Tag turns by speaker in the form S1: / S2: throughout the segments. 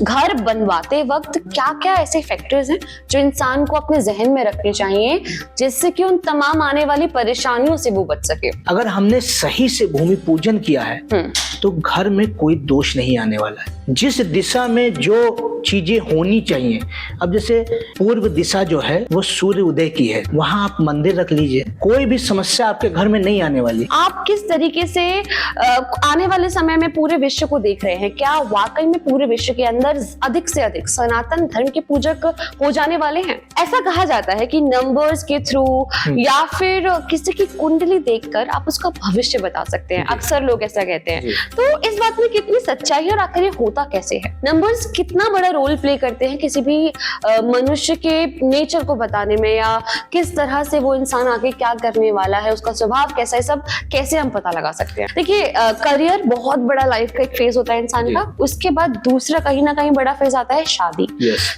S1: घर बनवाते वक्त क्या क्या ऐसे फैक्टर्स हैं जो इंसान को अपने जहन में रखने चाहिए जिससे कि उन तमाम आने वाली परेशानियों से वो बच सके?
S2: अगर हमने सही से भूमि पूजन किया है तो घर में कोई दोष नहीं आने वाला है। जिस दिशा में जो चीजें होनी चाहिए, अब जैसे पूर्व दिशा जो है वो सूर्य उदय की है, वहां आप मंदिर रख लीजिए, कोई भी समस्या आपके घर में नहीं आने वाली।
S1: आप किस तरीके से आने वाले समय में पूरे विश्व को देख रहे हैं? क्या वाकई में पूरे विश्व के अंदर अधिक से अधिक सनातन धर्म के पूजक हो जाने वाले हैं? ऐसा कहा जाता है कि नंबर्स के थ्रू या फिर किसी की कुंडली देखकर आप उसका भविष्य बता सकते हैं। अक्सर लोग ऐसा कहते हैं, तो इस बात में कितनी सच्चाई है और आखिर ये होता कैसे है? नंबर्स कितना बड़ा रोल प्ले करते हैं किसी भी मनुष्य के नेचर को बताने में, या किस तरह से वो इंसान आगे क्या करने वाला है, उसका स्वभाव कैसा है, सब कैसे हम पता लगा सकते हैं? देखिए, करियर बहुत बड़ा लाइफ का एक फेज होता है इंसान का, उसके बाद दूसरा कहीं ना कहीं बड़ा फेज आता है शादी।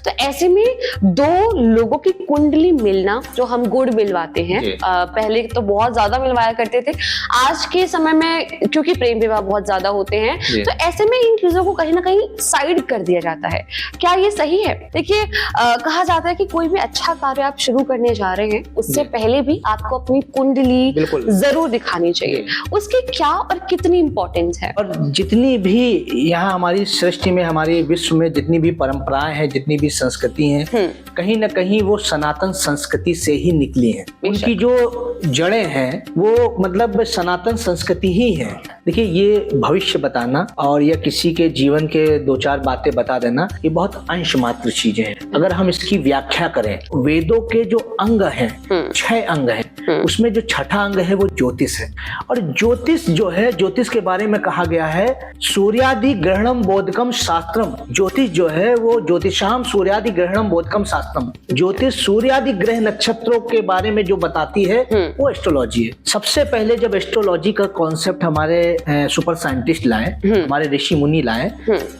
S1: तो ऐसे में दो लोगों की कुंडली मिलना, जो हम गुड़ मिलवाते हैं, पहले तो बहुत ज्यादा मिलवाया करते थे, आज के समय में क्योंकि प्रेम विवाह बहुत ज्यादा होते हैं, तो ऐसे में इन चीजों को कहीं ना कहीं साइड कर दिया जाता है। क्या ये सही है? देखिए, कहा जाता है कि कोई भी अच्छा कार्य आप शुरू करने जा रहे हैं उससे पहले भी आपको अपनी कुंडली जरूर दिखानी चाहिए। उसकी क्या और कितनी इंपॉर्टेंस है?
S2: और जितनी भी यहाँ हमारी सृष्टि में, हमारे विश्व में जितनी भी परंपराएं हैं, जितनी भी संस्कृति हैं, कहीं ना कहीं वो सनातन संस्कृति से ही निकली हैं। उनकी जो जड़ें हैं वो मतलब सनातन संस्कृति ही है। देखिए, ये भविष्य बताना और या किसी के जीवन के दो चार बातें बता देना, ये बहुत अंश मात्र चीजें हैं। अगर हम इसकी व्याख्या करें, वेदों के जो अंग हैं, 6 अंग हैं, उसमें जो छठा अंग है वो ज्योतिष है। और ज्योतिष जो है, ज्योतिष के बारे में कहा गया है सूर्यादि ग्रहणम बोधकम शास्त्रम। ज्योतिष जो है वो ज्योतिषाम सूर्यादि ग्रहणम बोधकम शास्त्रम। ज्योतिष सूर्यादि ग्रह नक्षत्रों के बारे में जो बताती है वो एस्ट्रोलॉजी है। सबसे पहले जब एस्ट्रोलॉजी का कॉन्सेप्ट हमारे सुपर साइंटिस्ट लाए, हमारे ऋषि मुनि लाए,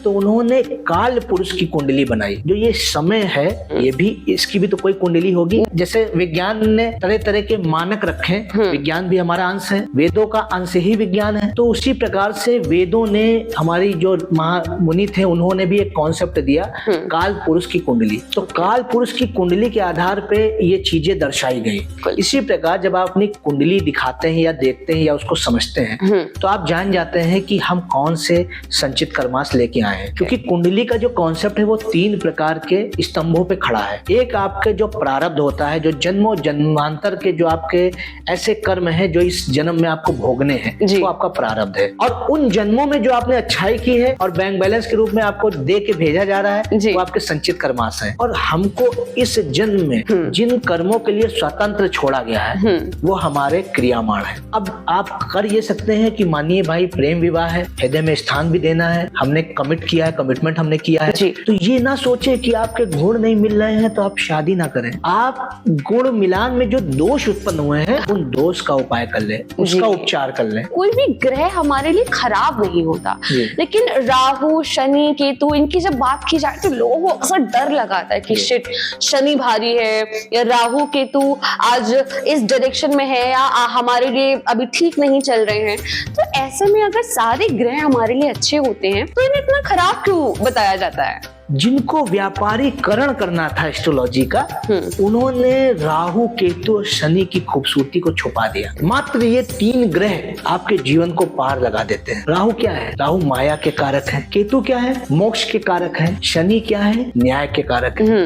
S2: तो उन्होंने काल पुरुष की कुंडली बनाई। जो ये समय है, ये भी, इसकी भी तो कोई कुंडली होगी। जैसे विज्ञान ने तरह तरह के मानक रखे, विज्ञान भी हमारा अंश है, वेदों का अंश ही विज्ञान है, तो उसी प्रकार से वेदों ने, हमारी जो मुनि थे, उन्होंने भी एक कॉन्सेप्ट दिया, काल पुरुष की कुंडली। तो काल पुरुष की कुंडली के आधार पे ये चीजें दर्शाई गई। इसी प्रकार जब आप अपनी कुंडली दिखाते हैं या देखते हैं या उसको समझते हैं, तो आप जान जाते हैं कि हम कौन से संचित कर्माश लेके आए हैं। क्योंकि कुंडली का जो कॉन्सेप्ट है वो 3 प्रकार के स्तंभों पे खड़ा है। एक आपके जो प्रारब्ध होता है, जो जन्मों जन्मांतर के जो आपके ऐसे कर्म हैं जो इस जन्म में आपको भोगने हैं, वो आपका प्रारब्ध है। और उन जन्मों में जो आपने अच्छाई की है और बैंक बैलेंस के रूप में आपको दे के भेजा जा रहा है, वो आपके संचित कर्माश है। और हमको इस जन्म में जिन कर्मों के लिए स्वतंत्र छोड़ा गया है वो हमारे क्रियामाण है। अब आप कर ये सकते हैं कि मानिए भाई प्रेम विवाह है, हृदय में स्थान भी देना है, हमने कमिट किया है, कमिटमेंट हमने किया है, तो ये ना सोचे कि आपके गुण नहीं मिल रहे हैं तो आप शादी ना करें। आप गुण मिलान में जो दोष उत्पन्न हुए हैं उन दोष का उपाय कर ले, उसका उपचार कर ले।
S1: कोई भी ग्रह हमारे लिए खराब नहीं होता, लेकिन राहु, शनि, केतु, इनकी जब बात की जाए तो लोगों को अक्सर डर लगाता है कि शिट, शनि भारी है या राहु केतु आज इस डायरेक्शन में है या हमारे लिए अभी ठीक नहीं चल रहे हैं। तो ऐसे में अगर सारे ग्रह हमारे लिए अच्छे होते हैं तो इन्हें इतना खराब क्यों बताया जाता है?
S2: जिनको व्यापारीकरण करना था एस्ट्रोलॉजी का, उन्होंने राहु, केतु और शनि की खूबसूरती को छुपा दिया। मात्र ये 3 ग्रह आपके जीवन को पार लगा देते हैं। राहु क्या है? राहु माया के कारक है। केतु क्या है? मोक्ष के कारक है। शनि क्या है? न्याय के कारक है।